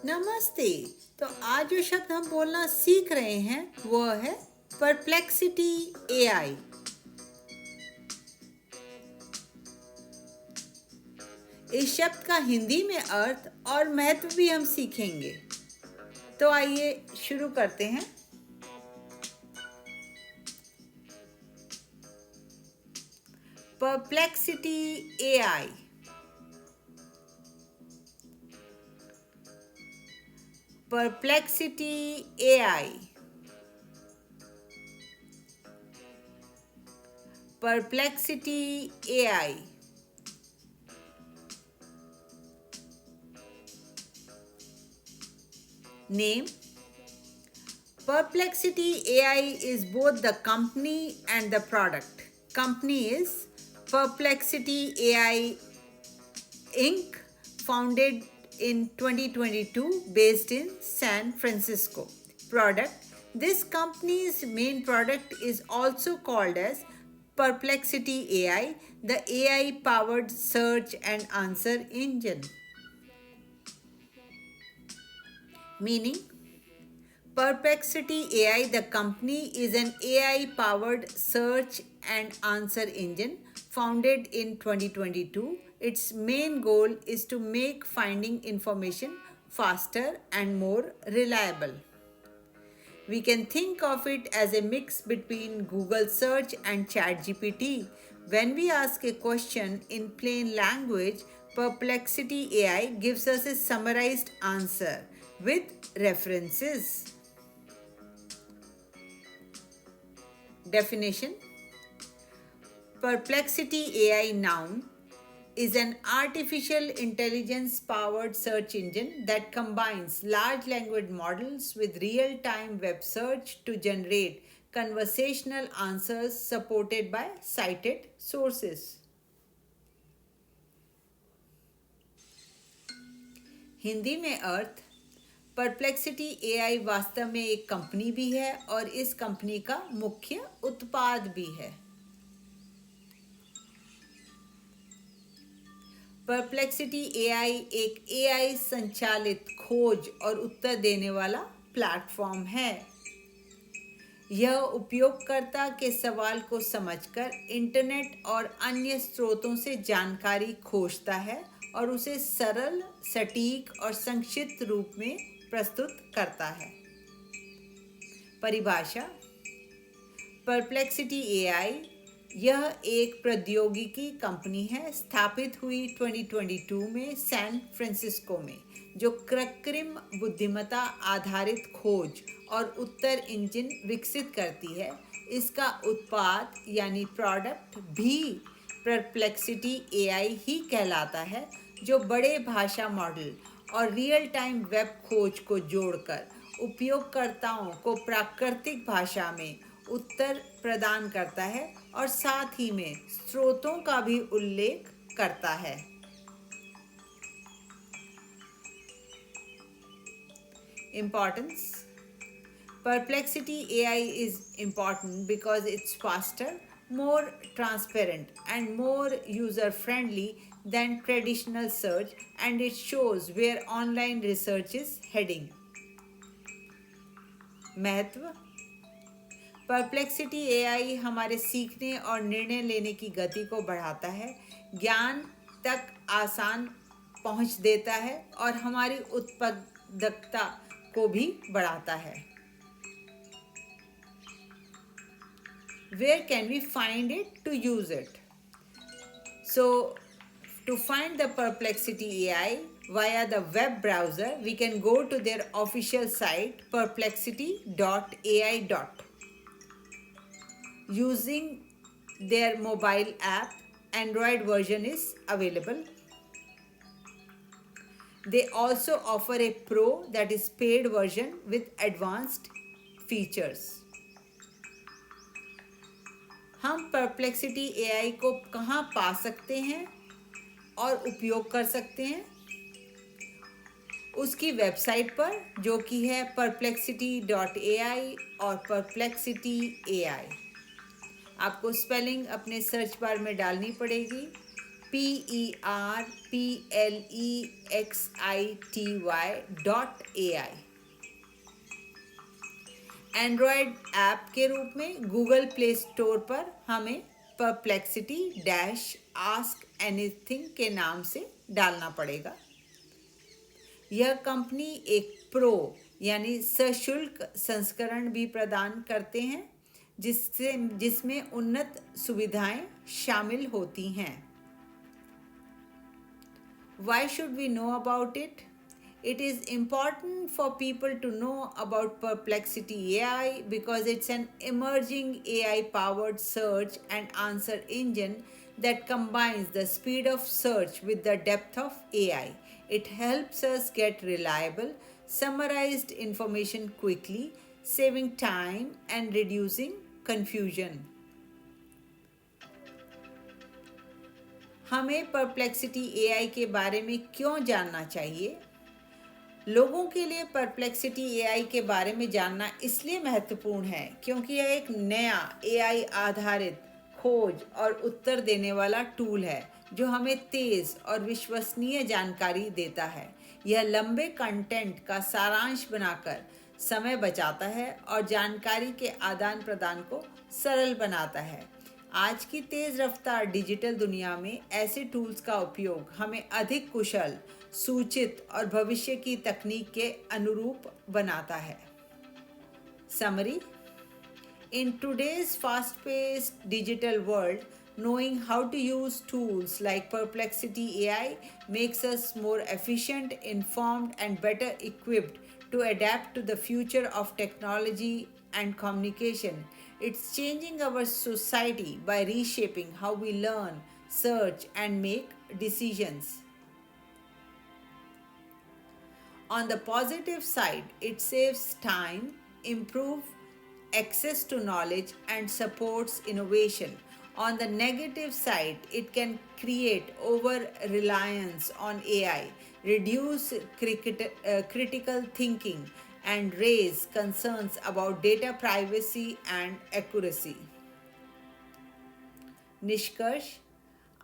नमस्ते। तो आज जो शब्द हम बोलना सीख रहे हैं वह है परप्लेक्सिटी एआई। इस शब्द का हिंदी में अर्थ और महत्व भी हम सीखेंगे। तो आइए शुरू करते हैं। Perplexity AI. Perplexity AI. Perplexity AI. Name: Perplexity AI is both the company and the product. Company is Perplexity AI Inc., founded in 2022, based in San Francisco. Product: this company's main product is also called as Perplexity AI, the AI powered search and answer engine. Meaning: Perplexity AI, the company, is an AI powered search and answer engine founded in 2022. Its main goal is to make finding information faster and more reliable. We can think of it as a mix between Google search and ChatGPT. When we ask a question in plain language, Perplexity AI gives us a summarized answer with references. Definition: Perplexity AI, noun, is an artificial intelligence powered search engine that combines large language models with real time web search to generate conversational answers supported by cited sources. Hindi में अर्थ: perplexity AI वास्तव में एक company भी है और इस company का मुख्य उत्पाद भी है। परप्लेक्सिटी एआई एक एआई संचालित खोज और उत्तर देने वाला प्लेटफॉर्म है। यह उपयोगकर्ता के सवाल को समझकर इंटरनेट और अन्य स्रोतों से जानकारी खोजता है और उसे सरल, सटीक और संक्षिप्त रूप में प्रस्तुत करता है। परिभाषा: परप्लेक्सिटी एआई यह एक प्रौद्योगिकी कंपनी है स्थापित हुई 2022 में सैन फ्रांसिस्को में, जो कृत्रिम बुद्धिमत्ता आधारित खोज और उत्तर इंजन विकसित करती है। इसका उत्पाद यानी प्रोडक्ट भी परप्लेक्सिटी एआई ही कहलाता है, जो बड़े भाषा मॉडल और रियल टाइम वेब खोज को जोड़कर उपयोगकर्ताओं को प्राकृतिक भाषा में उत्तर प्रदान करता है और साथ ही में स्रोतों का भी उल्लेख करता है। Importance: Perplexity AI is important because it's faster, more transparent, and more user-friendly than traditional search, and it shows where online research is heading. महत्व: परप्लेक्सिटी एआई हमारे सीखने और निर्णय लेने की गति को बढ़ाता है, ज्ञान तक आसान पहुंच देता है और हमारी उत्पादकता को भी बढ़ाता है। Where can we find it to use it? So, to find the Perplexity AI via the web browser, we can go to their official site perplexity.ai. Using their mobile app, Android version is available. They also offer a pro, that is paid version with advanced features. हम Perplexity AI को कहाँ पा सकते हैं और उपयोग कर सकते हैं? उसकी वेबसाइट पर, जो कि है perplexity.ai और perplexity.ai। आपको स्पेलिंग अपने सर्च बार में डालनी पड़ेगी PERPLEXITY.ai। एंड्रॉयड ऐप के रूप में गूगल प्ले स्टोर पर हमें परप्लेक्सिटी डैश आस्क एनीथिंग के नाम से डालना पड़ेगा। यह कंपनी एक प्रो यानी सशुल्क संस्करण भी प्रदान करते हैं जिसमें उन्नत सुविधाएं शामिल होती हैं। Why should we know about it? It is important for people to know about Perplexity AI because it's an emerging AI powered search and answer engine that combines the speed of search with the depth of AI. It helps us get reliable, summarized information quickly, saving time and reducing confusion. हमें perplexity AI के बारे में क्यों जानना चाहिए? लोगों के लिए परप्लेक्सिटी एआई के बारे में जानना इसलिए महत्वपूर्ण है क्योंकि यह एक नया एआई आधारित खोज और उत्तर देने वाला टूल है जो हमें तेज़ और विश्वसनीय जानकारी देता है। यह लंबे कंटेंट का सारांश बनाकर समय बचाता है और जानकारी के आदान प्रदान को सरल बनाता है। आज की तेज़ रफ्तार डिजिटल दुनिया में ऐसे टूल्स का उपयोग हमें अधिक कुशल, सूचित और भविष्य की तकनीक के अनुरूप बनाता है। Summary: In today's fast-paced digital world, knowing how to use tools like Perplexity AI makes us more efficient, informed, and better equipped to adapt to the future of technology and communication. It's changing our society by reshaping how we learn, search, and make decisions. On the positive side, it saves time, improves access to knowledge, and supports innovation. On the negative side, it can create over reliance on AI, reduce critical thinking, and raise concerns about data privacy and accuracy. निष्कर्ष: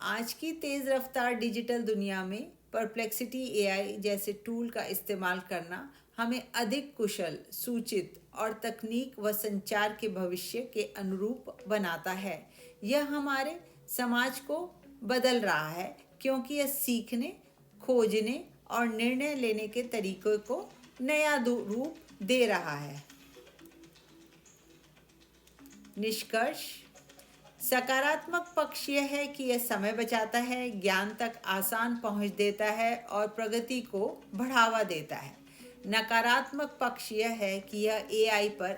आज की तेज़ रफ्तार digital दुनिया में perplexity AI जैसे tool का इस्तेमाल करना हमें अधिक कुशल, सूचित और तकनीक व संचार के भविष्य के अनुरूप बनाता है। यह हमारे समाज को बदल रहा है क्योंकि यह सीखने, खोजने और निर्णय लेने के तरीकों को नया रूप दे रहा है। निष्कर्ष: सकारात्मक पक्ष यह है कि यह समय बचाता है, ज्ञान तक आसान पहुंच देता है और प्रगति को बढ़ावा देता है। नकारात्मक पक्ष यह है कि यह एआई पर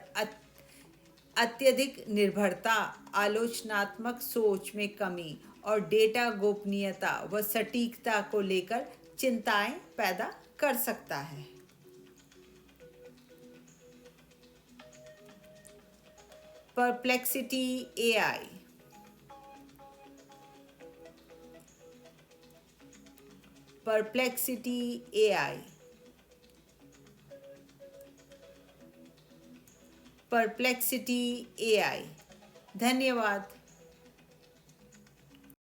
अत्यधिक निर्भरता, आलोचनात्मक सोच में कमी और डेटा गोपनीयता व सटीकता को लेकर चिंताएं पैदा कर सकता है। Perplexity AI perplexity AI perplexity AI. धन्यवाद।